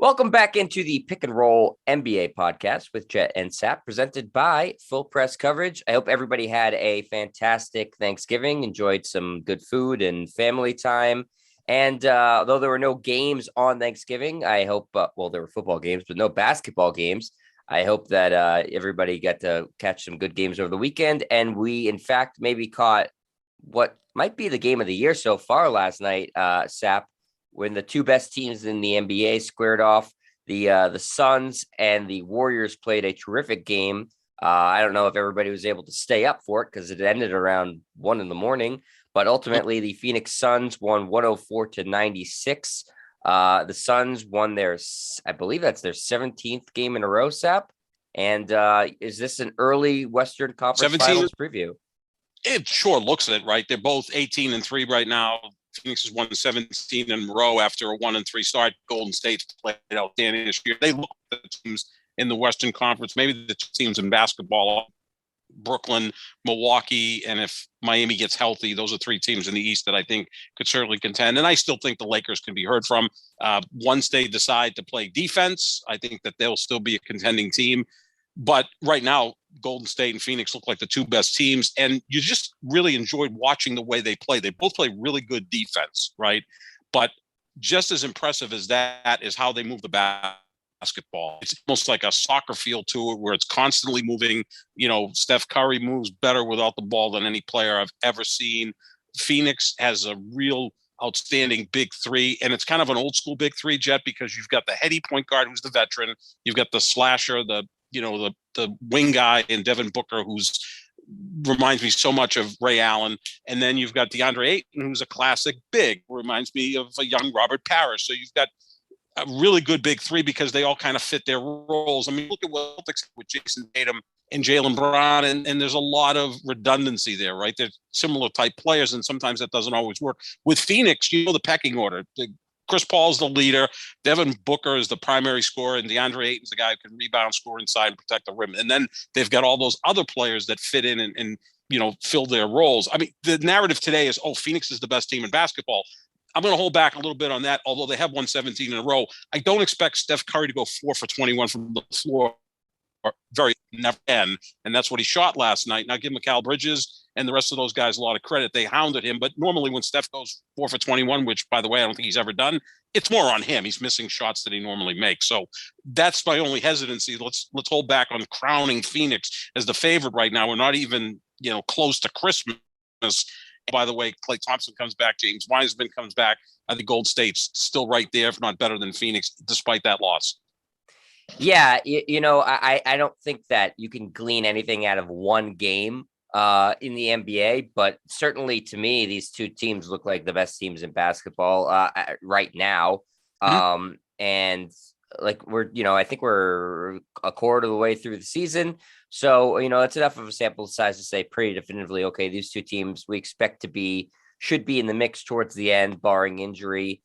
Welcome back into the Pick and Roll NBA podcast with Jet and Sap, presented by Full Press Coverage. I hope everybody had a fantastic Thanksgiving, enjoyed some good food and family time. And though there were no games on Thanksgiving, I hope, there were football games, but no basketball games. I hope that everybody got to catch some good games over the weekend. And we, in fact, maybe caught what might be the game of the year so far last night, Sap, when the two best teams in the NBA squared off. The Suns and the Warriors played a terrific game. I don't know if everybody was able to stay up for it because it ended around 1 a.m, but ultimately the Phoenix Suns won 104-96. The Suns won I believe that's their 17th game in a row, Sap. And is this an early Western Conference 17? Finals preview? It sure looks it, right? They're both 18-3 right now. Phoenix has won 17 in a row after a 1-3 start. Golden State's played outstanding this year. They look at the teams in the Western Conference, maybe the teams in basketball, Brooklyn, Milwaukee, and if Miami gets healthy, those are three teams in the East that I think could certainly contend. And I still think the Lakers can be heard from. Once they decide to play defense, I think that they'll still be a contending team. But right now, Golden State and Phoenix look like the two best teams, and you just really enjoyed watching the way they play. They both play really good defense, right? But just as impressive as that is how they move the basketball. It's almost like a soccer feel to it where it's constantly moving. You know, Steph Curry moves better without the ball than any player I've ever seen. Phoenix has a real outstanding big three, and it's kind of an old school big three, Jet, because you've got the heady point guard who's the veteran, you've got the slasher, the wing guy in Devin Booker, who's reminds me so much of Ray Allen. And then you've got DeAndre Ayton, who's a classic big, reminds me of a young Robert Parrish. So you've got a really good big three because they all kind of fit their roles. I mean, look at what with Jason Tatum and Jaylen Brown, and there's a lot of redundancy there, right? They're similar type players, and sometimes that doesn't always work. With Phoenix, the pecking order. Chris Paul's the leader. Devin Booker is the primary scorer, and DeAndre Ayton's the guy who can rebound, score inside, and protect the rim. And then they've got all those other players that fit in and fill their roles. I mean, the narrative today is, Phoenix is the best team in basketball. I'm going to hold back a little bit on that, although they have won 17 in a row. I don't expect Steph Curry to go 4 for 21 from the floor. Never end, and that's what he shot last night. Now give Mikal Bridges and the rest of those guys a lot of credit. They hounded him, but normally when Steph goes 4 for 21, which by the way I don't think he's ever done, it's more on him. He's missing shots that he normally makes. So that's my only hesitancy. Let's hold back on crowning Phoenix as the favorite right now. We're not even close to Christmas. By the way, Klay Thompson comes back, James Wiseman comes back. I think Gold State's still right there, if not better than Phoenix, despite that loss. Yeah, I don't think that you can glean anything out of one game in the NBA, but certainly to me, these two teams look like the best teams in basketball right now. Mm-hmm. And like I think we're a quarter of the way through the season. So, it's enough of a sample size to say pretty definitively, okay, these two teams we expect should be in the mix towards the end, barring injury.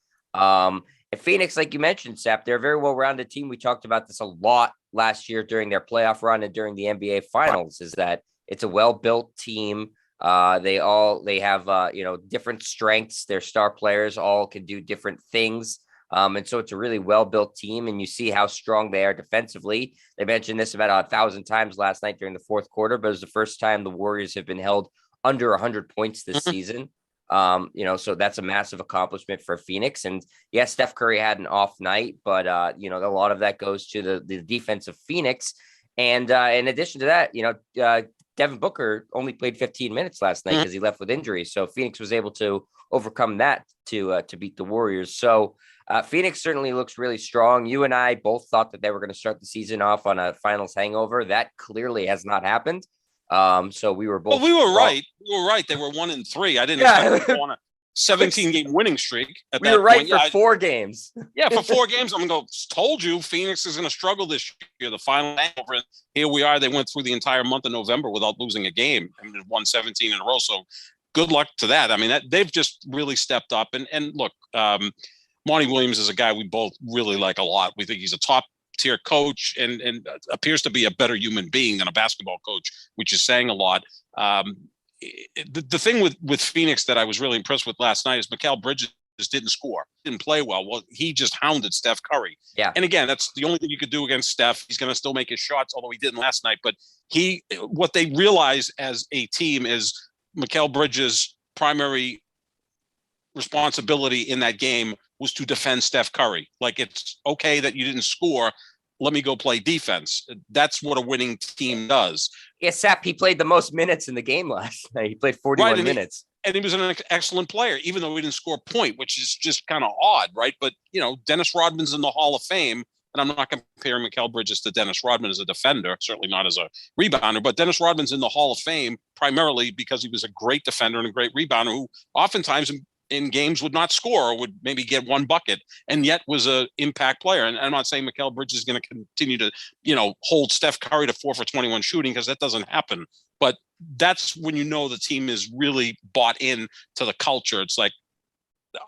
And Phoenix, like you mentioned, Sap, they're a very well-rounded team. We talked about this a lot last year during their playoff run and during the NBA Finals, is that it's a well-built team. They have different strengths. Their star players all can do different things. And so it's a really well-built team, and you see how strong they are defensively. They mentioned this about 1,000 times last night during the fourth quarter, but it was the first time the Warriors have been held under 100 points this season. So that's a massive accomplishment for Phoenix. And yes, Steph Curry had an off night, but a lot of that goes to the defense of Phoenix. And in addition to that, Devin Booker only played 15 minutes last night because he left with injury. So Phoenix was able to overcome that to beat the Warriors. So Phoenix certainly looks really strong. You and I both thought that they were going to start the season off on a finals hangover. That clearly has not happened. So we were both. Well, we were right. We were right. They were 1-3. I didn't expect them to go on a 17-game winning streak. We were right for 4 games. Yeah, for 4 games. I'm going to go, told you Phoenix is going to struggle this year. The final hangover. And here we are. They went through the entire month of November without losing a game. I mean, they won 17 in a row. So good luck to that. I mean, they've just really stepped up. And look, Monty Williams is a guy we both really like a lot. We think he's a top tier coach and appears to be a better human being than a basketball coach, which is saying a lot. The thing with Phoenix that I was really impressed with last night is Mikal Bridges didn't score, didn't play well. Well, he just hounded Steph Curry. Yeah. And again, that's the only thing you could do against Steph. He's going to still make his shots, although he didn't last night. But what they realize as a team is Mikal Bridges' primary responsibility in that game was to defend Steph Curry. Like, it's okay that you didn't score. Let me go play defense. That's what a winning team does. Yeah, Sap, he played the most minutes in the game last night. He played 41 minutes. And he was an excellent player, even though he didn't score a point, which is just kind of odd, right? But, Dennis Rodman's in the Hall of Fame, and I'm not comparing Mikal Bridges to Dennis Rodman as a defender, certainly not as a rebounder, but Dennis Rodman's in the Hall of Fame primarily because he was a great defender and a great rebounder who oftentimes in games would not score or would maybe get one bucket and yet was an impact player. And I'm not saying Mikal Bridges is going to continue to, hold Steph Curry to 4 for 21 shooting, because that doesn't happen. But that's when the team is really bought in to the culture. It's like,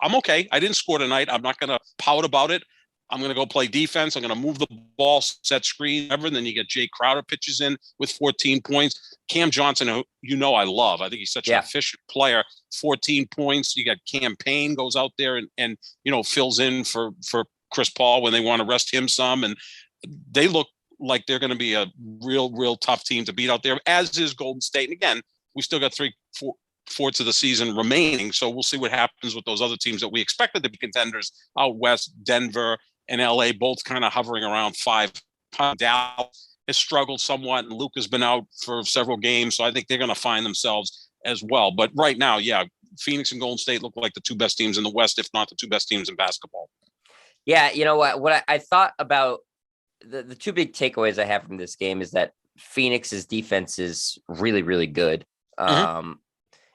I'm okay. I didn't score tonight. I'm not going to pout about it. I'm going to go play defense. I'm going to move the ball, set screen, whatever. And then you get Jay Crowder pitches in with 14 points. Cam Johnson, who I love. I think he's such an efficient player. 14 points. You got Cam Payne goes out there and fills in for Chris Paul when they want to rest him some. And they look like they're going to be a real tough team to beat out there, as is Golden State. And again, we still got 3/4 of the season remaining. So we'll see what happens with those other teams that we expected to be contenders out west. Denver and LA both kind of hovering around 5. Dallas has struggled somewhat, and Luka's been out for several games. So I think they're going to find themselves as well. But right now, Phoenix and Golden State look like the two best teams in the West, if not the two best teams in basketball. Yeah, you know what I thought about the two big takeaways I have from this game is that Phoenix's defense is really, really good. And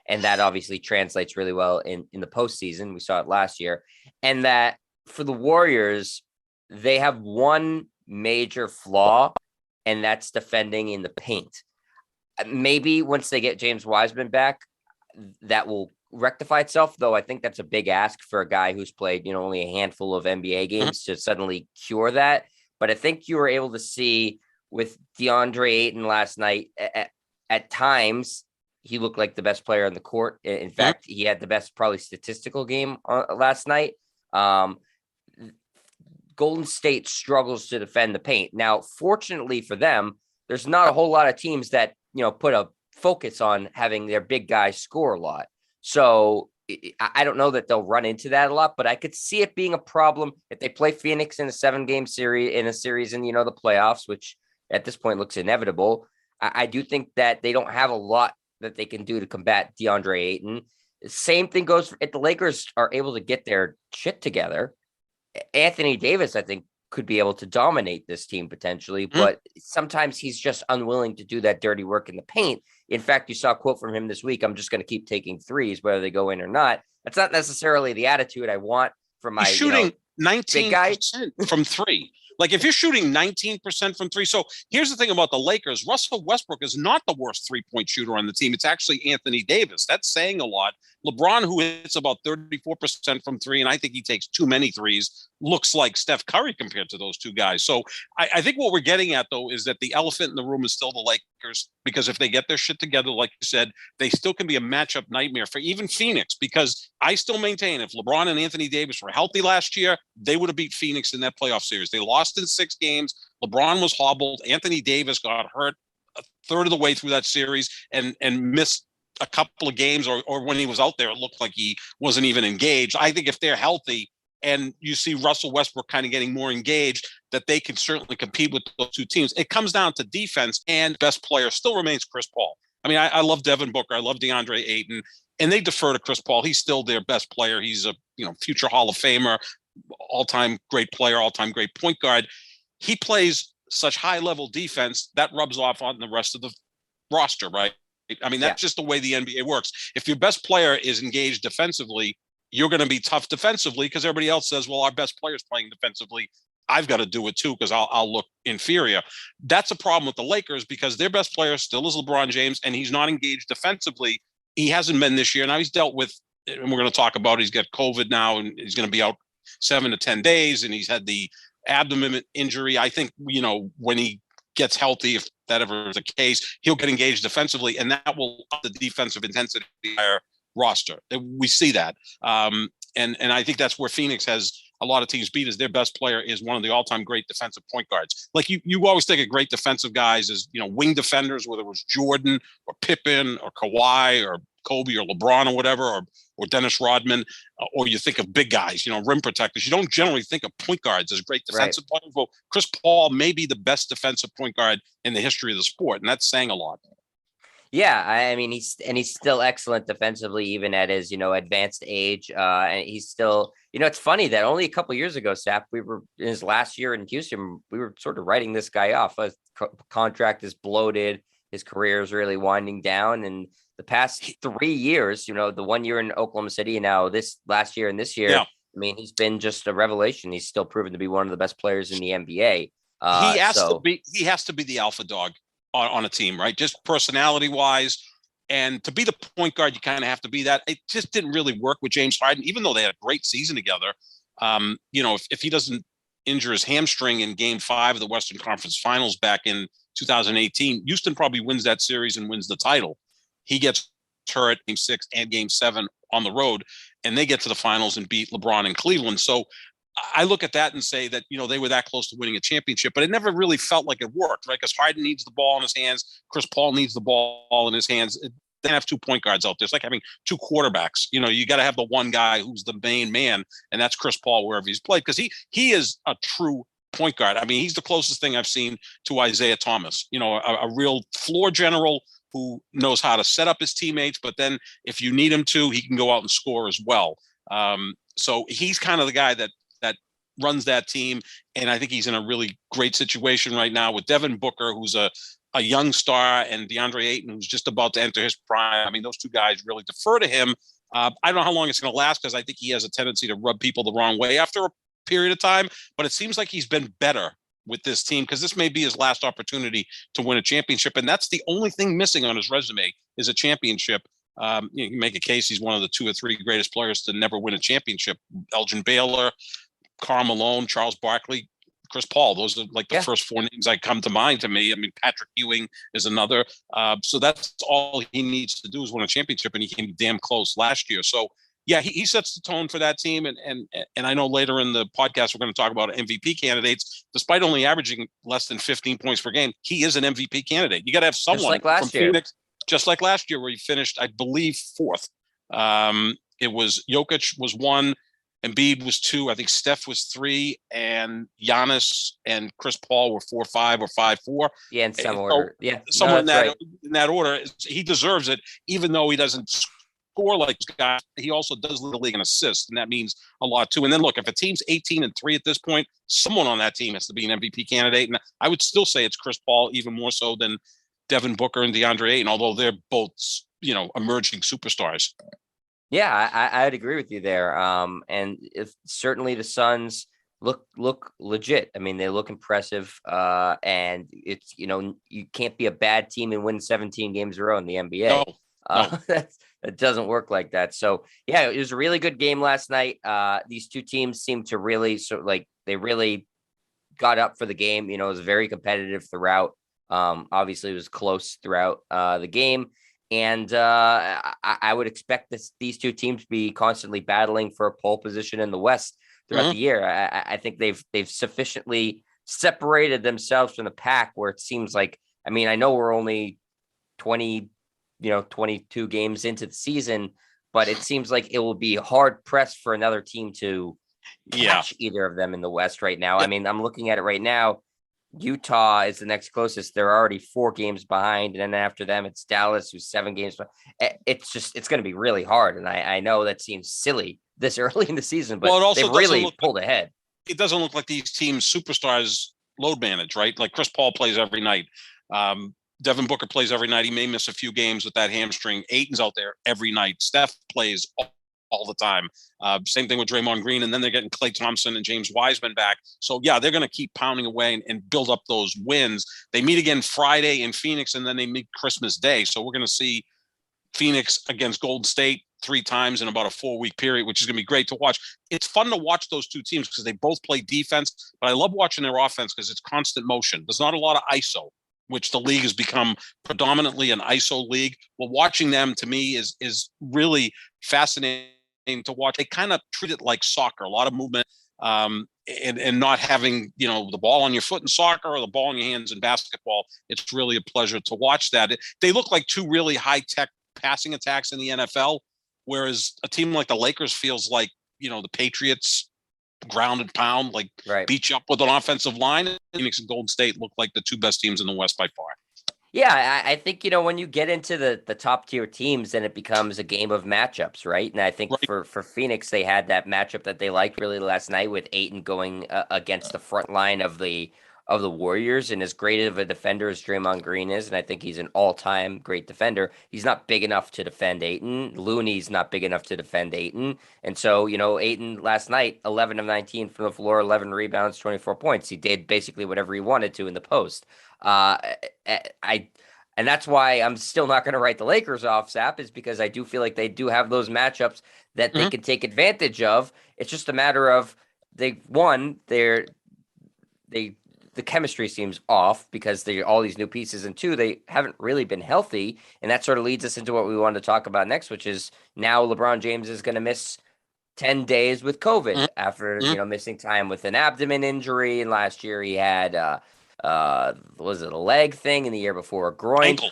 that obviously translates really well in the postseason. We saw it last year. And that for the Warriors, they have one major flaw, and that's defending in the paint. Maybe once they get James Wiseman back, that will rectify itself, though I think that's a big ask for a guy who's played, only a handful of NBA games to suddenly cure that. But I think you were able to see with DeAndre Ayton last night, at times, he looked like the best player on the court. In fact, he had the best probably statistical game last night. Golden State struggles to defend the paint. Now, fortunately for them, there's not a whole lot of teams that, put a focus on having their big guys score a lot. So I don't know that they'll run into that a lot, but I could see it being a problem if they play Phoenix in a 7-game series in the playoffs, which at this point looks inevitable. I do think that they don't have a lot that they can do to combat DeAndre Ayton. The same thing goes if the Lakers are able to get their shit together. Anthony Davis, I think, could be able to dominate this team potentially, but sometimes he's just unwilling to do that dirty work in the paint. In fact, you saw a quote from him this week: "I'm just going to keep taking threes, whether they go in or not." That's not necessarily the attitude I want from my shooting 19% big from three. Like, if you're shooting 19% from three. So here's the thing about the Lakers. Russell Westbrook is not the worst 3-point shooter on the team. It's actually Anthony Davis. That's saying a lot. LeBron, who hits about 34% from three, and I think he takes too many threes, looks like Steph Curry compared to those two guys. So I think what we're getting at, though, is that the elephant in the room is still the Lakers, because if they get their shit together, like you said, they still can be a matchup nightmare for even Phoenix, because I still maintain if LeBron and Anthony Davis were healthy last year, they would have beat Phoenix in that playoff series. They lost in 6 games. LeBron was hobbled. Anthony Davis got hurt a third of the way through that series and missed a couple of games, or when he was out there, it looked like he wasn't even engaged. I think if they're healthy and you see Russell Westbrook kind of getting more engaged, that they can certainly compete with those two teams. It comes down to defense, and best player still remains Chris Paul. I mean, I love Devin Booker. I love DeAndre Ayton, and they defer to Chris Paul. He's still their best player. He's a future Hall of Famer, all-time great player, all-time great point guard. He plays such high-level defense that rubs off on the rest of the roster, right? I mean, that's just the way the NBA works. If your best player is engaged defensively, you're going to be tough defensively because everybody else says, well, our best player's playing defensively. I've got to do it too because I'll look inferior. That's a problem with the Lakers because their best player still is LeBron James, and he's not engaged defensively. He hasn't been this year. Now he's dealt with, and we're going to talk about, he's got COVID now, and he's going to be out 7 to 10 days, and he's had the abdomen injury. I think, when he gets healthy, if that ever is the case, he'll get engaged defensively, and that will up the defensive intensity of our roster. We see that. And I think that's where Phoenix has a lot of teams beat, is their best player is one of the all-time great defensive point guards. Like you always think of great defensive guys as, wing defenders, whether it was Jordan or Pippen or Kawhi or Kobe or LeBron or whatever, or Dennis Rodman, or you think of big guys, rim protectors. You don't generally think of point guards as great defensive players. Well, Chris Paul may be the best defensive point guard in the history of the sport, and that's saying a lot. Yeah, I mean, he's still excellent defensively, even at his, advanced age. And he's still, it's funny that only a couple of years ago, Sap, we were in his last year in Houston, we were sort of writing this guy off. His contract is bloated. His career is really winding down. And the past 3 years, the 1 year in Oklahoma City and now this last year and this year, I mean, he's been just a revelation. He's still proven to be one of the best players in the NBA. He has to be the alpha dog on a team, right? Just personality wise. And to be the point guard, you kind of have to be that. It just didn't really work with James Harden, even though they had a great season together. If he doesn't injure his hamstring in Game 5 of the Western Conference Finals back in 2018, Houston probably wins that series and wins the title. He gets hurt Game 6 and Game 7 on the road, and they get to the finals and beat LeBron in Cleveland. So I look at that and say that, they were that close to winning a championship, but it never really felt like it worked, right? Because Harden needs the ball in his hands. Chris Paul needs the ball in his hands. They have 2 point guards out there. It's like having 2 quarterbacks. You got to have the one guy who's the main man, and that's Chris Paul wherever he's played, because he is a true point guard. I mean, he's the closest thing I've seen to Isaiah Thomas, a real floor general who knows how to set up his teammates, but then if you need him to, he can go out and score as well. So he's kind of the guy that runs that team. And I think he's in a really great situation right now with Devin Booker, who's a young star, and DeAndre Ayton, who's just about to enter his prime. I mean, those 2 guys really defer to him. I don't know how long it's going to last, because I think he has a tendency to rub people the wrong way after a period of time, but it seems like he's been better with this team, because this may be his last opportunity to win a championship. And that's the only thing missing on his resume, is a championship. You can make a case he's one of the 2 or 3 greatest players to never win a championship. Elgin Baylor, Karl Malone, Charles Barkley, Chris Paul. Those are like the first 4 names that come to mind to me. I mean, Patrick Ewing is another. So that's all he needs to do is win a championship, and he came damn close last year. So yeah, he sets the tone for that team. And I know later in the podcast, we're going to talk about MVP candidates. Despite only averaging less than 15 points per game, he is an MVP candidate. You got to have someone from Phoenix, just like last year, where he finished, I believe, 4th. It was Jokic was 1. Embiid was 2. I think Steph was 3, and Giannis and Chris Paul were 4-5 or 5-4. Yeah, in some order. Yeah, somewhere in that order. He deserves it, even though he doesn't score like this guy. He also does lead the league in assists, and that means a lot too. And then look, if a team's 18-3 at this point, someone on that team has to be an MVP candidate. And I would still say it's Chris Paul, even more so than Devin Booker and DeAndre Ayton, although they're both, emerging superstars. Yeah, I would agree with you there. And if certainly the Suns look legit. I mean, they look impressive. And it's, you can't be a bad team and win 17 games in a row in the NBA. No. That doesn't work like that. So yeah, it was a really good game last night. These 2 teams seem to really they really got up for the game. It was very competitive throughout. Obviously it was close throughout the game. And I would expect these 2 teams to be constantly battling for a pole position in the West throughout the year. I think they've sufficiently separated themselves from the pack, where it seems like, I mean, I know we're only 22 games into the season, but it seems like it will be hard pressed for another team to catch either of them in the West right now. I mean, I'm looking at it right now. Utah is the next closest. They're already 4 games behind. And then after them, it's Dallas, who's 7 games behind. It's going to be really hard. And I know that seems silly this early in the season, but they've really pulled ahead. It doesn't look like these teams superstars load manage, right? Like Chris Paul plays every night. Devin Booker plays every night. He may miss a few games with that hamstring. Ayton's out there every night. Steph plays all the time. Same thing with Draymond Green. And then they're getting Klay Thompson and James Wiseman back. So yeah, they're going to keep pounding away and build up those wins. They meet again Friday in Phoenix, and then they meet Christmas Day. So we're going to see Phoenix against Golden State 3 times in about a 4-week period, which is going to be great to watch. It's fun to watch those 2 teams because they both play defense, but I love watching their offense because it's constant motion. There's not a lot of ISO, which the league has become predominantly an ISO league. Well, watching them to me is really fascinating to watch. They kind of treat it like soccer, a lot of movement, and not having, the ball on your foot in soccer or the ball in your hands in basketball. It's really a pleasure to watch that. They look like two really high-tech passing attacks in the NFL, whereas a team like the Lakers feels like, the Patriots ground and pound, like Right. beat you up with an offensive line. Phoenix and Golden State look like the two best teams in the West by far. Yeah, I think, when you get into the top tier teams, then it becomes a game of matchups, right? And I think Right. for Phoenix, they had that matchup that they liked really last night with Ayton going against the front line of the Warriors. And as great of a defender as Draymond Green is, and I think he's an all-time great defender, he's not big enough to defend Ayton. Looney's not big enough to defend Ayton. And so, Ayton last night, 11 of 19 from the floor, 11 rebounds, 24 points. He did basically whatever he wanted to in the post. And that's why I'm still not going to write the Lakers off, Sap, is because I do feel like they do have those matchups that they can take advantage of. It's just a matter of the chemistry seems off because they're all these new pieces, and two, they haven't really been healthy, and that sort of leads us into what we wanted to talk about next, which is now LeBron James is going to miss 10 days with COVID after missing time with an abdomen injury, and last year he had was it a leg thing, in the year before a groin? Ankle.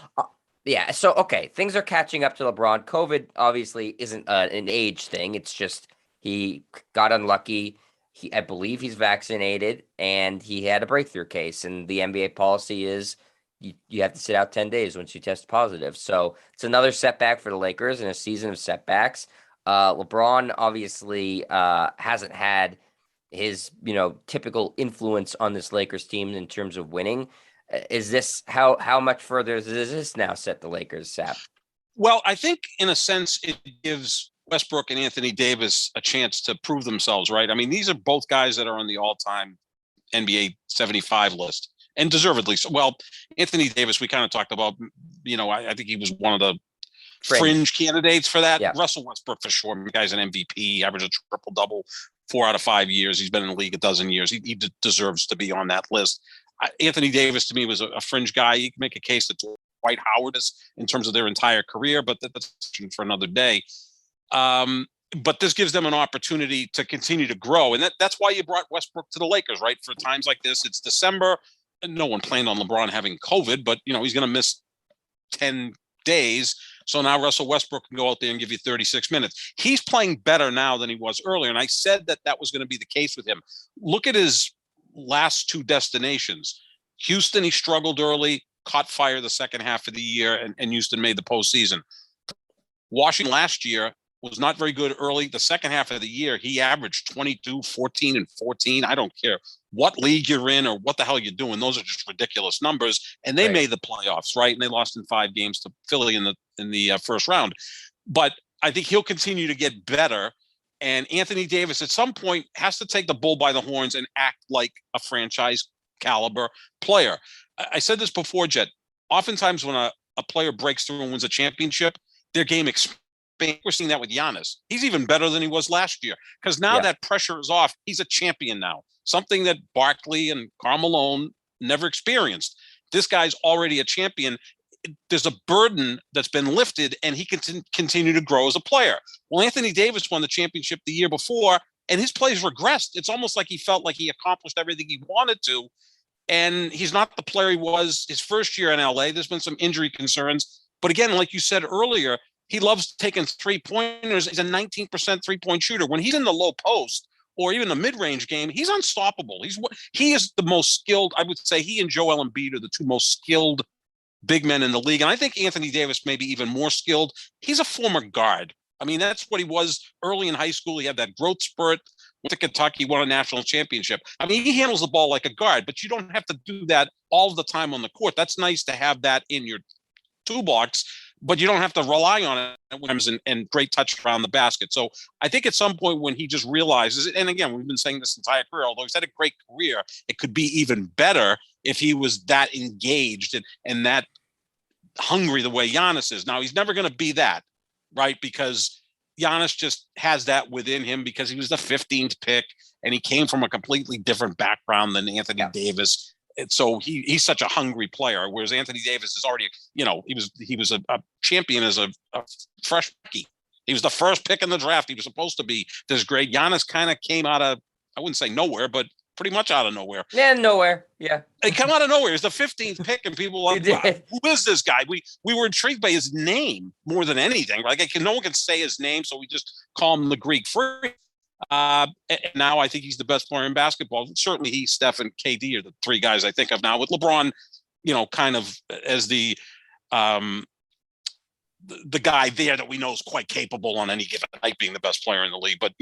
Yeah. So, okay. Things are catching up to LeBron. COVID obviously isn't an age thing. It's just he got unlucky. I believe he's vaccinated and he had a breakthrough case, and the NBA policy is you have to sit out 10 days once you test positive. So it's another setback for the Lakers in a season of setbacks. LeBron obviously hasn't had his typical influence on this Lakers team in terms of winning. Is this how much further does this now set the Lakers, Sap? Well, I think in a sense it gives Westbrook and Anthony Davis a chance to prove themselves, right? I mean, these are both guys that are on the all-time NBA 75 list, and deservedly so. Well, Anthony Davis, we kind of talked about, I think he was one of the fringe candidates for that. Yeah. Russell Westbrook for sure. The guy's an MVP, averaged a triple-double 4 out of 5 years. He's been in the league a dozen years. He deserves to be on that list. Anthony Davis, to me, was a fringe guy. You can make a case that Dwight Howard is in terms of their entire career, but that's for another day. But this gives them an opportunity to continue to grow. And that's why you brought Westbrook to the Lakers, right? For times like this, it's December. No one planned on LeBron having COVID, but, he's going to miss 10 days. So now Russell Westbrook can go out there and give you 36 minutes. He's playing better now than he was earlier. And I said that was going to be the case with him. Look at his last two destinations. Houston, he struggled early, caught fire the second half of the year, and Houston made the postseason. Washington last year was not very good early. The second half of the year, he averaged 22, 14, and 14. I don't care what league you're in or what the hell you're doing. Those are just ridiculous numbers. And they made the playoffs, right? And they lost in 5 games to Philly in the first round. But I think he'll continue to get better. And Anthony Davis at some point has to take the bull by the horns and act like a franchise caliber player. I said this before, Jet. Oftentimes when a player breaks through and wins a championship, their game expands. We're seeing that with Giannis. He's even better than he was last year because now that pressure is off. He's a champion now, something that Barkley and Karl Malone never experienced. This guy's already a champion. There's a burden that's been lifted, and he can continue to grow as a player. Well, Anthony Davis won the championship the year before, and his plays regressed. It's almost like he felt like he accomplished everything he wanted to, and he's not the player he was his first year in LA. There's been some injury concerns. But again, like you said earlier, he loves taking three-pointers. He's a 19% three-point shooter. When he's in the low post or even the mid-range game, he's unstoppable. He is the most skilled. I would say he and Joel Embiid are the two most skilled big men in the league. And I think Anthony Davis may be even more skilled. He's a former guard. I mean, that's what he was early in high school. He had that growth spurt. Went to Kentucky, won a national championship. I mean, he handles the ball like a guard, but you don't have to do that all the time on the court. That's nice to have that in your toolbox, but you don't have to rely on it and great touch around the basket. So I think at some point when he just realizes it, and again, we've been saying this entire career, although he's had a great career, it could be even better if he was that engaged and that hungry the way Giannis is. Now, he's never going to be that, right? Because Giannis just has that within him because he was the 15th pick and he came from a completely different background than Anthony Davis. And so he's such a hungry player, whereas Anthony Davis is already, he was a champion as a fresh rookie. He was the first pick in the draft. He was supposed to be this great. Giannis kind of came out of, I wouldn't say nowhere, but pretty much out of nowhere. Yeah, nowhere. Yeah. He came out of nowhere. He was the 15th pick, and people were like, who is this guy? We were intrigued by his name more than anything. Like, no one can say his name, so we just call him the Greek Freak. And now I think he's the best player in basketball. Certainly he, Steph, and KD are the three guys I think of now, with LeBron, kind of as the guy there that we know is quite capable on any given night, being the best player in the league. But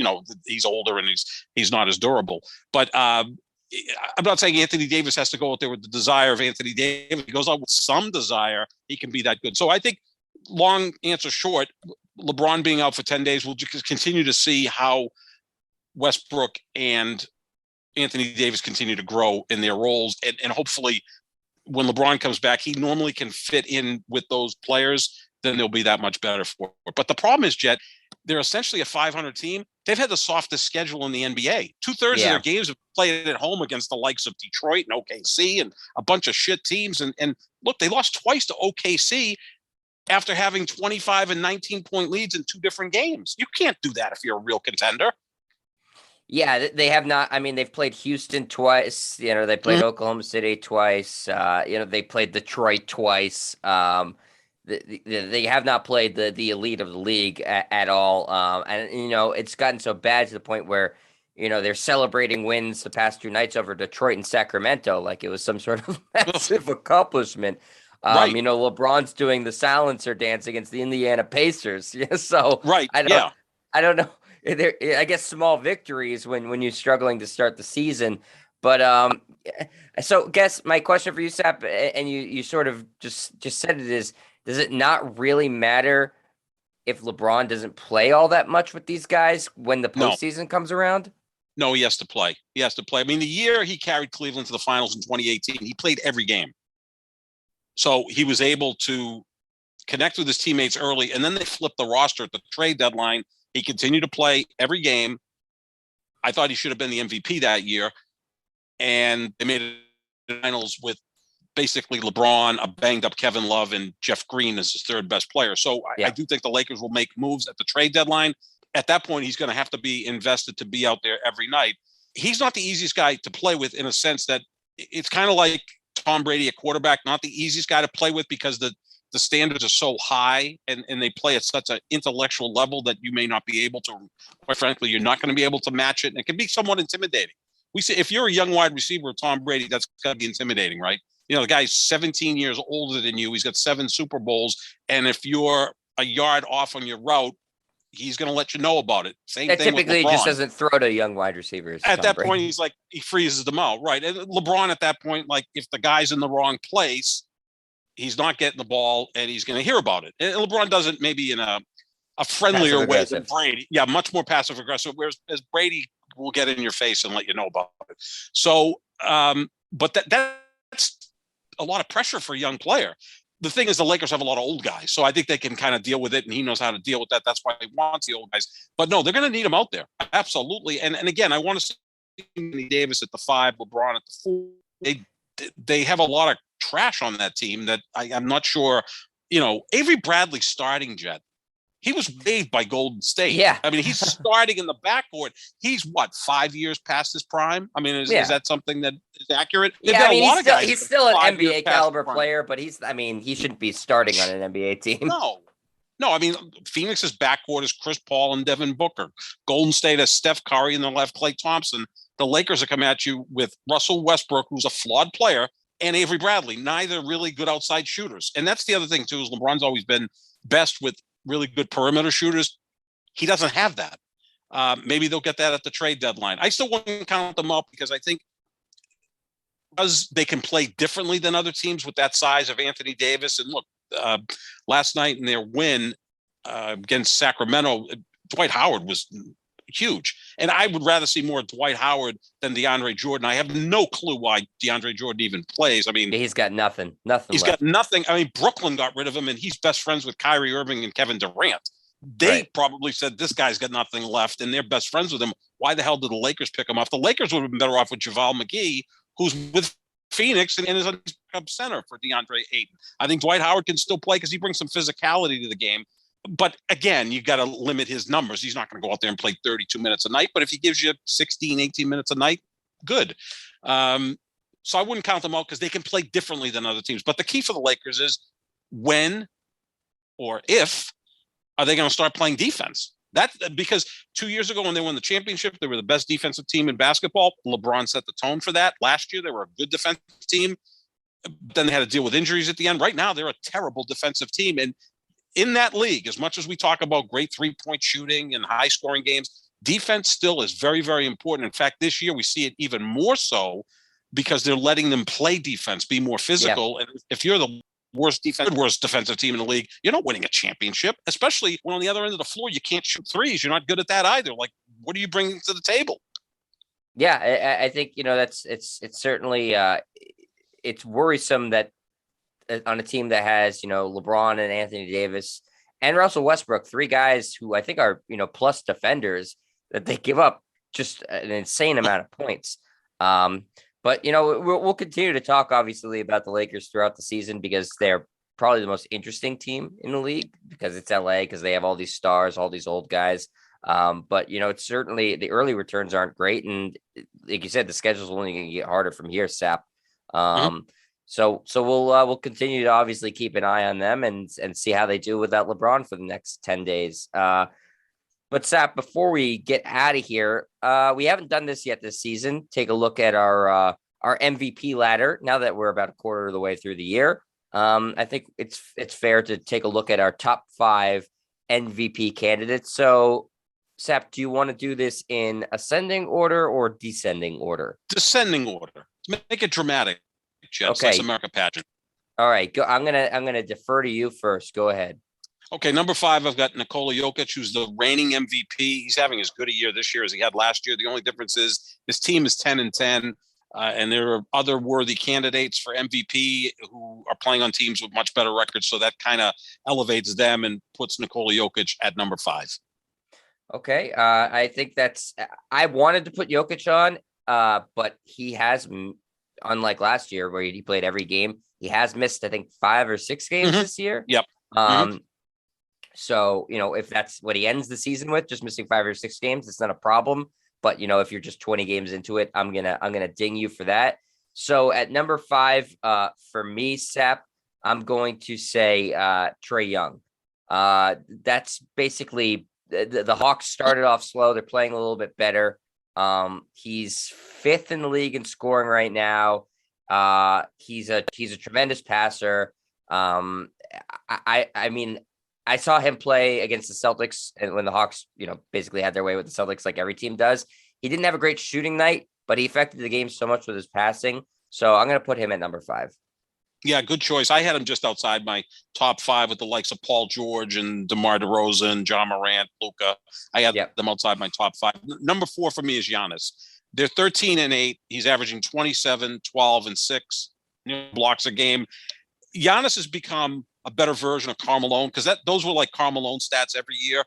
he's older and he's not as durable. But I'm not saying Anthony Davis has to go out there with the desire of Anthony Davis. He goes out with some desire, he can be that good. So I think, long answer short, LeBron being out for 10 days, we'll just continue to see how Westbrook and Anthony Davis continue to grow in their roles. And hopefully when LeBron comes back, he normally can fit in with those players. Then they'll be that much better for it. But the problem is, Jet, they're essentially a 500 team. They've had the softest schedule in the NBA. 2/3 of their games have played at home against the likes of Detroit and OKC and a bunch of shit teams. And look, they lost twice to OKC after having 25 and 19-point leads in 2 different games. You can't do that if you're a real contender. Yeah, they have not. I mean, they've played Houston twice. They played Oklahoma City twice. They played Detroit twice. They have not played the elite of the league at all. And it's gotten so bad to the point where, they're celebrating wins the past 2 nights over Detroit and Sacramento like it was some sort of massive accomplishment. Right. LeBron's doing the silencer dance against the Indiana Pacers. So right. I don't know. I guess small victories when you're struggling to start the season. But so guess my question for you, Sap, and you sort of just said it is, does it not really matter if LeBron doesn't play all that much with these guys when the postseason comes around? No, he has to play. He has to play. I mean, the year he carried Cleveland to the finals in 2018, he played every game. So he was able to connect with his teammates early, and then they flipped the roster at the trade deadline. He continued to play every game. I thought he should have been the MVP that year. And they made it to the finals with basically LeBron, a banged-up Kevin Love, and Jeff Green as his 3rd best player. So I do think the Lakers will make moves at the trade deadline. At that point, he's going to have to be invested to be out there every night. He's not the easiest guy to play with, in a sense that it's kind of like Tom Brady at quarterback, not the easiest guy to play with because the standards are so high and they play at such an intellectual level that you may not be able to, quite frankly, you're not going to be able to match it. And it can be somewhat intimidating. We say if you're a young wide receiver of Tom Brady, that's got to be intimidating, right? The guy's 17 years older than you. He's got 7 Super Bowls. And if you're a yard off on your route, he's going to let you know about it. Same thing typically with LeBron. He just doesn't throw to young wide receivers. At that point, he's like, he freezes them out, right? And LeBron at that point, like, if the guy's in the wrong place, he's not getting the ball and he's going to hear about it. And LeBron does it maybe in a friendlier way than Brady. Yeah, much more passive aggressive, whereas Brady will get in your face and let you know about it. So, but that's a lot of pressure for a young player. The thing is, the Lakers have a lot of old guys, so I think they can kind of deal with it, and he knows how to deal with that. That's why he wants the old guys. But no, they're going to need him out there. Absolutely. And again, I want to see Anthony Davis at the 5, LeBron at the 4. They have a lot of trash on that team that I'm not sure. Avery Bradley starting, Jet. He was waived by Golden State. Yeah. I mean, he's starting in the backcourt. He's 5 years past his prime? I mean, is that something that is accurate? Yeah, I mean, he's still an NBA caliber player, but he shouldn't be starting on an NBA team. No, I mean, Phoenix's backcourt is Chris Paul and Devin Booker. Golden State has Steph Curry in the left, Klay Thompson. The Lakers are coming at you with Russell Westbrook, who's a flawed player, and Avery Bradley, neither really good outside shooters. And that's the other thing, too, is LeBron's always been best with really good perimeter shooters. He doesn't have that. Maybe they'll get that at the trade deadline. I still wouldn't count them up because I think because they can play differently than other teams with that size of Anthony Davis. And look, last night in their win against Sacramento, Dwight Howard was huge. And I would rather see more Dwight Howard than DeAndre Jordan. I have no clue why DeAndre Jordan even plays. I mean, he's got nothing. He's got nothing. I mean, Brooklyn got rid of him, and he's best friends with Kyrie Irving and Kevin Durant. They probably said, this guy's got nothing left, and they're best friends with him. Why the hell did the Lakers pick him up? The Lakers would have been better off with JaVale McGee, who's with Phoenix and is a center for DeAndre Ayton. I think Dwight Howard can still play because he brings some physicality to the game. But again, you got to limit his numbers. He's not going to go out there and play 32 minutes a night. But if he gives you 16, 18 minutes a night, good. So I wouldn't count them out because they can play differently than other teams. But the key for the Lakers is when or if are they going to start playing defense? That because 2 years ago when they won the championship, they were the best defensive team in basketball. LeBron set the tone for that. Last year, they were a good defensive team. Then they had to deal with injuries at the end. Right now, they're a terrible defensive team. And in that league, as much as we talk about great three-point shooting and high-scoring games, defense still is very, very important. In fact, this year we see it even more so because they're letting them play defense, be more physical. Yeah. And if you're the worst defensive team in the league, you're not winning a championship, especially when on the other end of the floor you can't shoot threes. You're not good at that either. Like, what are you bringing to the table? Yeah, I think, it's certainly it's worrisome that on a team that has, LeBron and Anthony Davis and Russell Westbrook, three guys who I think are, plus defenders, that they give up just an insane amount of points. But, we'll continue to talk, obviously, about the Lakers throughout the season because they're probably the most interesting team in the league because it's LA, because they have all these stars, all these old guys. But, it's certainly the early returns aren't great. And like you said, the schedule's only going to get harder from here, Sap. So we'll continue to obviously keep an eye on them and see how they do without LeBron for the next 10 days. But Sap, before we get out of here, we haven't done this yet this season. Take a look at our MVP ladder now that we're about a quarter of the way through the year. I think it's fair to take a look at our top 5 MVP candidates. So, Sap, do you want to do this in ascending order or descending order? Descending order. Make it dramatic. Okay. Like America pageant. All right. Go. I'm gonna defer to you first. Go ahead. Okay, number 5, I've got Nikola Jokic, who's the reigning MVP. He's having as good a year this year as he had last year. The only difference is his team is 10-10, and there are other worthy candidates for MVP who are playing on teams with much better records. So that kind of elevates them and puts Nikola Jokic at number 5. Okay, I think I wanted to put Jokic on, but he has, unlike last year where he played every game, he has missed, I think, 5 or 6 games this year. Yep. So, if that's what he ends the season with, just missing 5 or 6 games, it's not a problem. But, if you're just 20 games into it, I'm going to ding you for that. So at number 5, for me, Sap, I'm going to say Trae Young. That's basically the Hawks started off slow. They're playing a little bit better. He's 5th in the league in scoring right now. He's a tremendous passer. I mean, I saw him play against the Celtics, and when the Hawks, basically had their way with the Celtics, like every team does. He didn't have a great shooting night, but he affected the game so much with his passing. So I'm going to put him at number 5. Yeah, good choice. I had him just outside my top 5 with the likes of Paul George and DeMar DeRozan, John Morant, Luka. I had them outside my top 5. Number 4 for me is Giannis. They're 13-8. He's averaging 27, 12, and 6 blocks a game. Giannis has become a better version of Karl Malone because those were like Karl Malone stats every year.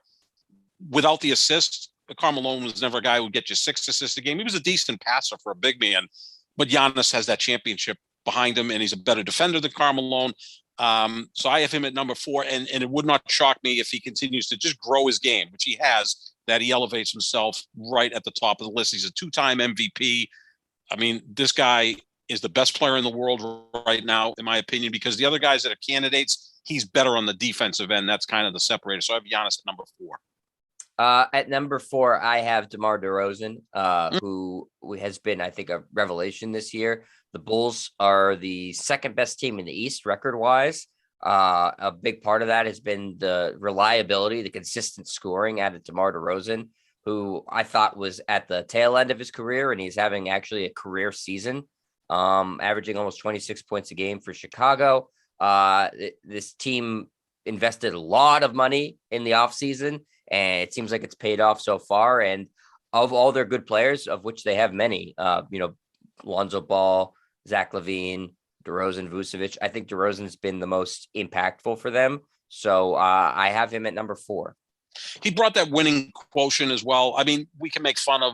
Without the assists, Karl Malone was never a guy who would get you 6 assists a game. He was a decent passer for a big man, but Giannis has that championship behind him, and he's a better defender than Karl Malone. So I have him at number 4, and it would not shock me if he continues to just grow his game, which he has, that he elevates himself right at the top of the list. He's a 2-time MVP. I mean, this guy is the best player in the world right now, in my opinion, because the other guys that are candidates, he's better on the defensive end. That's kind of the separator. So I have Giannis at number 4. At number 4, I have DeMar DeRozan, who has been, I think, a revelation this year. The Bulls are the second best team in the East record-wise. A big part of that has been the reliability, the consistent scoring out of DeMar DeRozan, who I thought was at the tail end of his career, and he's having actually a career season, averaging almost 26 points a game for Chicago. This team invested a lot of money in the offseason, and it seems like it's paid off so far. And of all their good players, of which they have many, Lonzo Ball, Zach LaVine, DeRozan, Vucevic, I think DeRozan's been the most impactful for them. So I have him at number 4. He brought that winning quotient as well. I mean, we can make fun of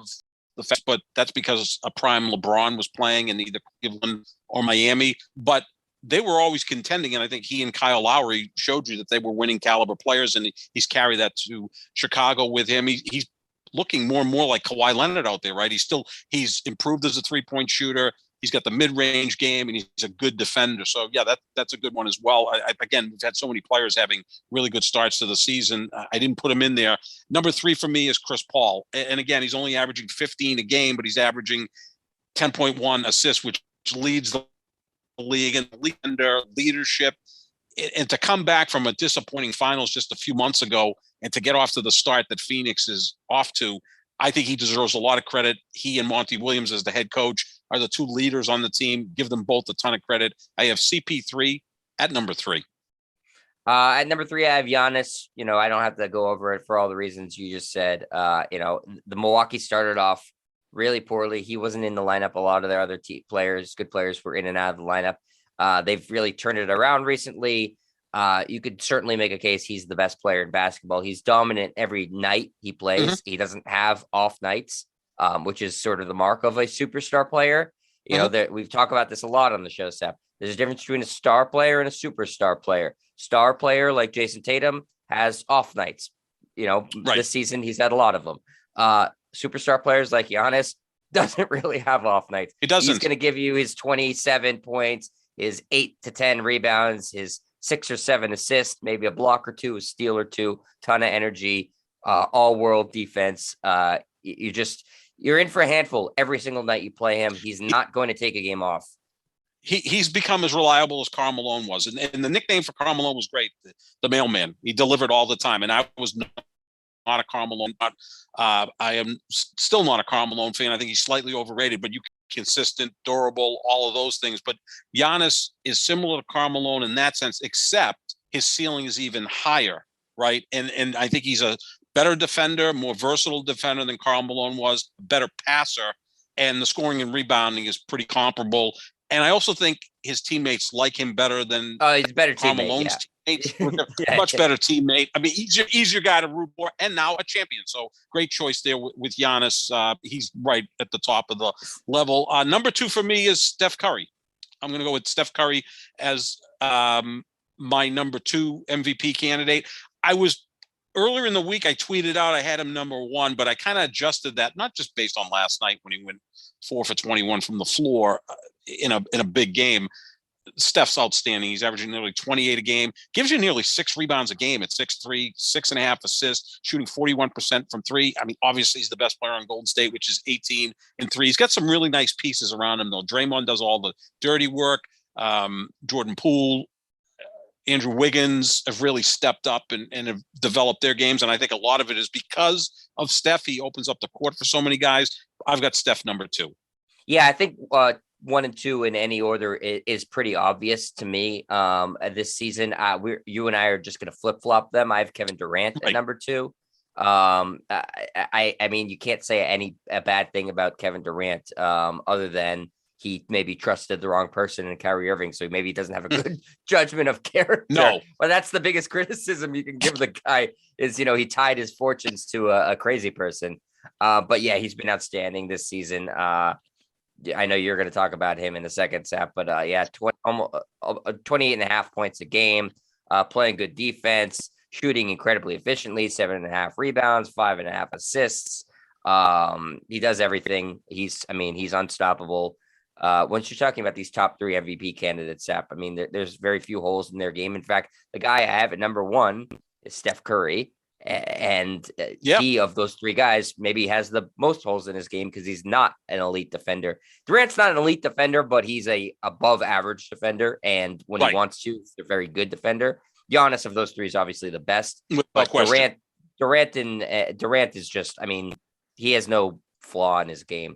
the fact, but that's because a prime LeBron was playing in either Cleveland or Miami. But they were always contending, and I think he and Kyle Lowry showed you that they were winning caliber players, and he's carried that to Chicago with him. He's looking more and more like Kawhi Leonard out there, right? He's improved as a 3-point shooter. He's got the mid-range game, and he's a good defender. So, yeah, that's a good one as well. Again, we've had so many players having really good starts to the season. I didn't put him in there. Number 3 for me is Chris Paul. And again, he's only averaging 15 a game, but he's averaging 10.1 assists, which leads the league in leadership. And to come back from a disappointing finals just a few months ago and to get off to the start that Phoenix is off to, I think he deserves a lot of credit. He and Monty Williams as the head coach are the 2 leaders on the team. Give them both a ton of credit. I have CP3 at number 3. At number 3, I have Giannis. I don't have to go over it for all the reasons you just said. The Milwaukee started off really poorly. He wasn't in the lineup. A lot of their other good players were in and out of the lineup. They've really turned it around recently. You could certainly make a case he's the best player in basketball. He's dominant every night he plays. Mm-hmm. He doesn't have off nights, which is sort of the mark of a superstar player. We've talked about this a lot on the show, Seth. There's a difference between a star player and a superstar player. Star player like Jason Tatum has off nights. Right. This season he's had a lot of them. Superstar players like Giannis doesn't really have off nights. He doesn't. He's going to give you his 27 points, his 8 to 10 rebounds, his 6 or 7 assists, maybe a block or 2, a steal or 2, ton of energy, all world defense. You're in for a handful every single night you play him. He's not going to take a game off. He's become as reliable as Karl Malone was. And the nickname for Karl Malone was great, the mailman. He delivered all the time. And I was not a Karl Malone. I am still not a Karl Malone fan. I think he's slightly overrated, but consistent, durable, all of those things. But Giannis is similar to Karl Malone in that sense, except his ceiling is even higher, right? And I think he's a better defender, more versatile defender than Karl Malone was, a better passer, and the scoring and rebounding is pretty comparable. And I also think his teammates like him better than he's a better Karl teammate, Malone's teammates. Much better teammate. I mean, easier guy to root for, and now a champion. So great choice there with Giannis. He's right at the top of the level. Number 2 for me is Steph Curry. I'm going to go with Steph Curry as my number 2 MVP candidate. Earlier in the week, I tweeted out I had him number 1, but I kind of adjusted that, not just based on last night when he went 4 for 21 from the floor in a big game. Steph's outstanding. He's averaging nearly 28 a game, gives you nearly 6 rebounds a game at 6'3", 6.5 assists, shooting 41% from 3. I mean, obviously he's the best player on Golden State, which is 18 and 3. He's got some really nice pieces around him, though. Draymond does all the dirty work. Jordan Poole, Andrew Wiggins have really stepped up and have developed their games. And I think a lot of it is because of Steph. He opens up the court for so many guys. I've got Steph number 2. Yeah, I think 1 and 2 in any order is pretty obvious to me. This season, you and I are just going to flip flop them. I have Kevin Durant at number 2. I mean, you can't say a bad thing about Kevin Durant other than he maybe trusted the wrong person in Kyrie Irving, so maybe he doesn't have a good judgment of character. No, but that's the biggest criticism you can give the guy is, he tied his fortunes to a crazy person. But yeah, he's been outstanding this season. I know you're going to talk about him in a second, Sap, but 28 and a half points a game, playing good defense, shooting incredibly efficiently, 7.5 rebounds, 5.5 assists. He does everything. He's unstoppable. Once you're talking about these top 3 MVP candidates, Sap, I mean, there's very few holes in their game. In fact, the guy I have at number 1 is Steph Curry. And he, of those 3 guys, maybe has the most holes in his game because he's not an elite defender. Durant's not an elite defender, but he's a above average defender. And when he wants to, he's a very good defender. Giannis of those 3 is obviously the best. But Durant is just, I mean, he has no flaw in his game.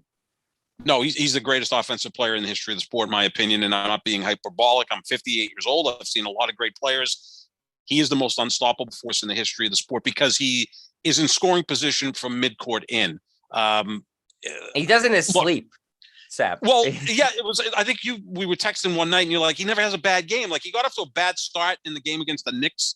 No, he's the greatest offensive player in the history of the sport, in my opinion, and I'm not being hyperbolic. I'm 58 years old. I've seen a lot of great players. He is the most unstoppable force in the history of the sport because he is in scoring position from midcourt in. He does in his sleep, Sap. Well, yeah, it was. I think we were texting one night, and you're like, he never has a bad game. Like, he got off to a bad start in the game against the Knicks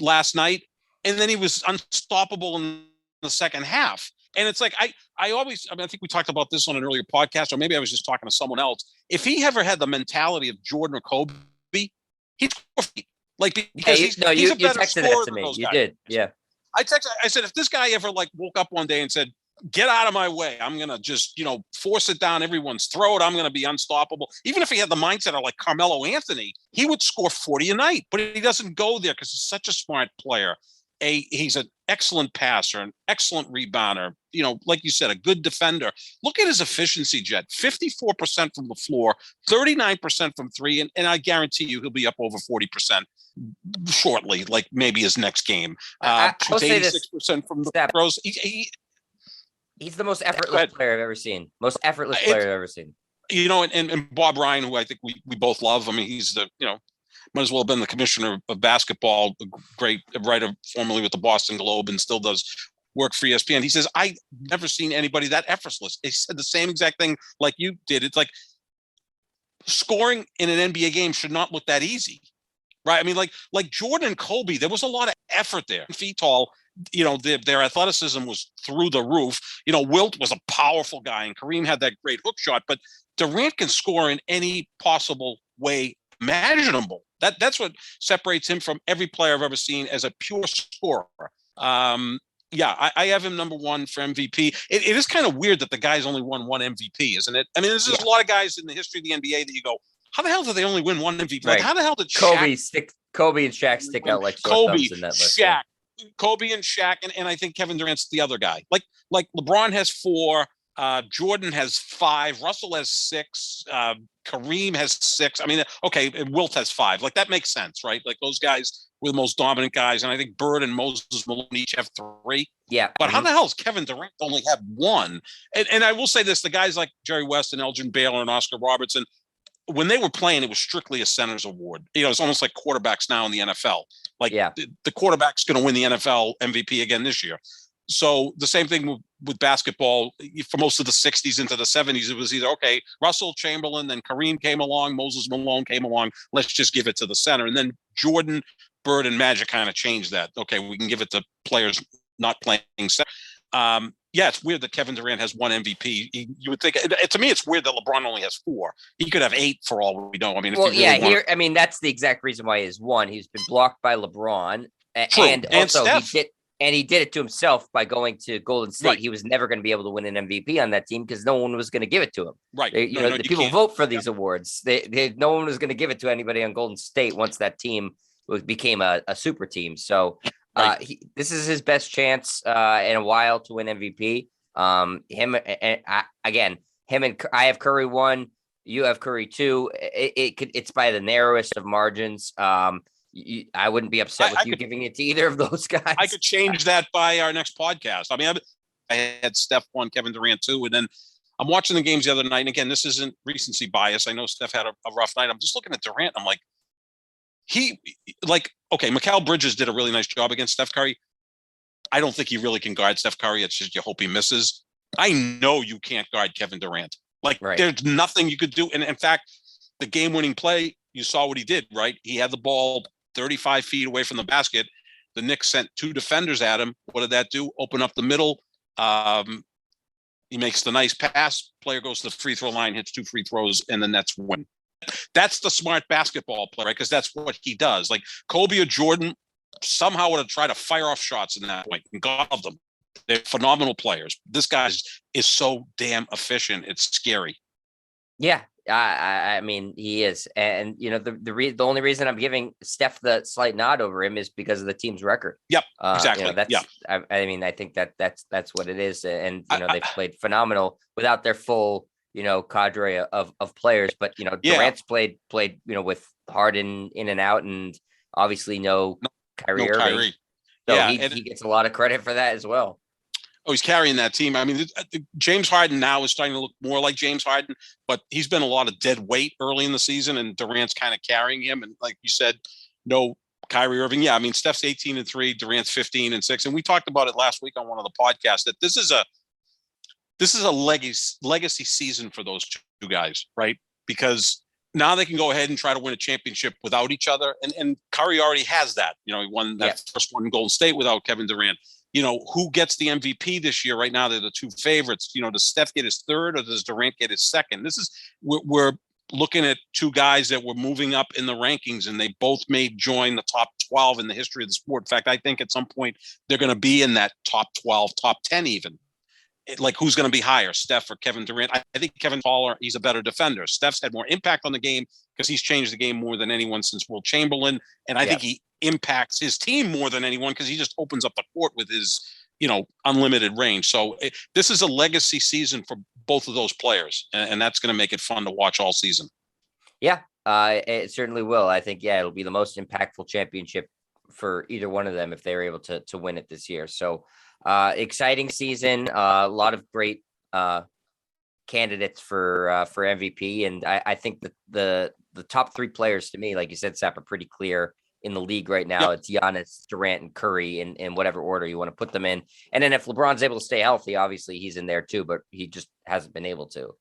last night, and then he was unstoppable in the second half. And it's like, I always, I mean, I think we talked about this on an earlier podcast, or maybe I was just talking to someone else. If he ever had the mentality of Jordan or Kobe, he'd score. Like, because he's a better texted that scorer to than me. those You guys. did. Yeah. I said, if this guy ever like woke up one day and said, get out of my way, I'm going to just, force it down everyone's throat, I'm going to be unstoppable. Even if he had the mindset of like Carmelo Anthony, he would score 40 a night, but he doesn't go there because he's such a smart player. He's an excellent passer, an excellent rebounder, like you said, a good defender. Look at his efficiency, Jet. 54% from the floor, 39% from three, and I guarantee you he'll be up over 40% shortly, like maybe his next game. I'll say this, 86% from the throws. He's the most effortless player I've ever seen. Most effortless player I've ever seen. And Bob Ryan, who I think we both love. I mean, he's the, might as well have been the commissioner of basketball, a great writer formerly with the Boston Globe and still does work for ESPN. He says, I've never seen anybody that effortless. He said the same exact thing like you did. It's like scoring in an NBA game should not look that easy, right? I mean, like Jordan and Kobe, there was a lot of effort there. Feet tall, their athleticism was through the roof. Wilt was a powerful guy and Kareem had that great hook shot, but Durant can score in any possible way imaginable. That's what separates him from every player I've ever seen as a pure scorer. I have him number one for MVP. It is kind of weird that the guy's only won one MVP, isn't it? I mean, there's a lot of guys in the history of the NBA that you go, how the hell did they only win one MVP? Like, how the hell did Kobe and Shaq stick out like sore thumbs in that list? Kobe and Shaq, and I think Kevin Durant's the other guy. Like LeBron has 4, Jordan has 5, Russell has 6, Kareem has 6. I mean, okay, Wilt has 5. Like, that makes sense, right? Like, those guys were the most dominant guys, and I think Bird and Moses Malone each have 3. Yeah. But how the hell does Kevin Durant only have 1? And I will say this, the guys like Jerry West and Elgin Baylor and Oscar Robertson, when they were playing, it was strictly a center's award. It's almost like quarterbacks now in the NFL. Like, the quarterback's going to win the NFL MVP again this year. So the same thing with basketball for most of the 60s into the 70s. It was either, okay, Russell, Chamberlain, then Kareem came along, Moses Malone came along. Let's just give it to the center. And then Jordan, Bird, and Magic kind of changed that. Okay, we can give it to players not playing center. It's weird that Kevin Durant has 1 MVP. You would think, to me, it's weird that LeBron only has 4. He could have 8 for all we know. I mean, that's the exact reason why he's 1. He's been blocked by LeBron, True. and also Steph. he did it to himself by going to Golden State. Right. He was never going to be able to win an MVP on that team because no one was going to give it to him. Right. The people vote for these awards. No one was going to give it to anybody on Golden State once that team became a super team. So this is his best chance in a while to win MVP. Him and I have Curry 1. You have Curry 2. It's by the narrowest of margins. I wouldn't be upset with you giving it to either of those guys. I could change that by our next podcast. I mean, I had Steph 1, Kevin Durant 2, and then I'm watching the games the other night. And again, this isn't recency bias. I know Steph had a rough night. I'm just looking at Durant. I'm like, Mikal Bridges did a really nice job against Steph Curry. I don't think he really can guard Steph Curry. It's just you hope he misses. I know you can't guard Kevin Durant. There's nothing you could do. And in fact, the game-winning play, you saw what he did, right? He had the ball 35 feet away from the basket. The Knicks sent 2 defenders at him. What did that do? Open up the middle. He makes the nice pass. Player goes to the free throw line, hits 2 free throws, and then that's win. That's the smart basketball player, right? Because that's what he does. Like Kobe or Jordan somehow would have tried to fire off shots in that point and got them. They're phenomenal players. This guy is so damn efficient. It's scary. Yeah. I mean, he is, and the only reason I'm giving Steph the slight nod over him is because of the team's record. Yep, exactly. I mean, I think that's what it is, and they've played phenomenal without their full cadre of players. But Durant's played with Harden in and out, and obviously no Kyrie Irving. So he gets a lot of credit for that as well. Oh, he's carrying that team. I mean, James Harden now is starting to look more like James Harden, but he's been a lot of dead weight early in the season, and Durant's kind of carrying him. And like you said, no Kyrie Irving. Yeah, I mean, Steph's 18-3, Durant's 15-6, and we talked about it last week on one of the podcasts that this is a legacy season for those 2 guys, right? Because now they can go ahead and try to win a championship without each other, and Curry already has that. He won that first one in Golden State without Kevin Durant. who gets the MVP this year? Right now, they're the two favorites. Does Steph get his third or does Durant get his second? We're looking at two guys that were moving up in the rankings, and they both may join the top 12 in the history of the sport. In fact, I think at some point they're going to be in that top 12, top 10 even. Like, who's going to be higher, Steph or Kevin Durant? I think Kevin taller. He's a better defender. Steph's had more impact on the game because he's changed the game more than anyone since Will Chamberlain. And I think he impacts his team more than anyone because he just opens up the court with his, unlimited range. So this is a legacy season for both of those players. And that's going to make it fun to watch all season. Yeah, it certainly will. I think, it'll be the most impactful championship for either one of them if they're able to win it this year. So exciting season, a lot of great candidates for MVP. And I think that the top three players, to me, like you said, Sap, are pretty clear in the league right now. It's Giannis, Durant, and Curry in whatever order you want to put them in. And then if LeBron's able to stay healthy, obviously he's in there too, but he just hasn't been able to.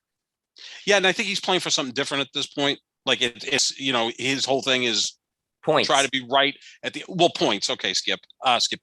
Yeah, and I think he's playing for something different at this point. Like it's his whole thing is points. Try to be right at points. Okay, Skip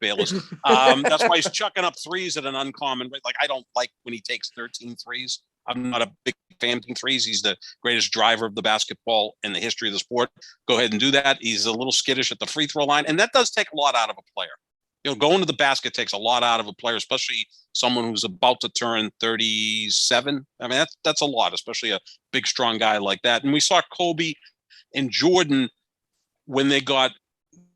Bayless. That's why he's chucking up threes at an uncommon rate. Like, I don't like when he takes 13 threes. I'm not a big fan of threes. He's the greatest driver of the basketball in the history of the sport. Go ahead and do that. He's a little skittish at the free throw line, and that does take a lot out of a player. Going to the basket takes a lot out of a player, especially someone who's about to turn 37. I mean, that's a lot, especially a big, strong guy like that. And we saw Kobe and Jordan, when they got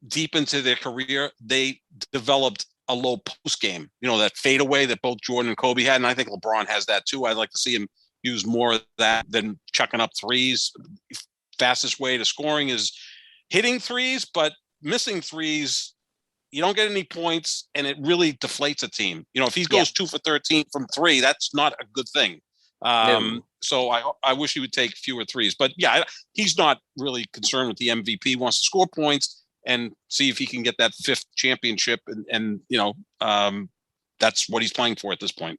deep into their career, they developed a low post game, that fadeaway that both Jordan and Kobe had. And I think LeBron has that too. I'd like to see him use more of that than chucking up threes. Fastest way to scoring is hitting threes, but missing threes, you don't get any points, and it really deflates a team. If he goes 2 for 13 from three, that's not a good thing. So I wish he would take fewer threes, but he's not really concerned with the MVP. He wants to score points and see if he can get that 5th championship. And that's what he's playing for at this point.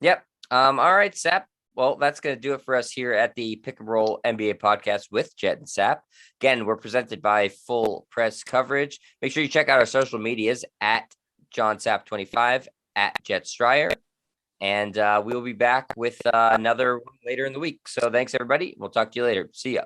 Yep. All right, Sap. Well, that's going to do it for us here at the Pick and Roll NBA podcast with Jet and Sap. Again, we're presented by Full Press Coverage. Make sure you check out our social medias at JohnSap25, at Jet Stryer. And we will be back with another one later in the week. So thanks, everybody. We'll talk to you later. See ya.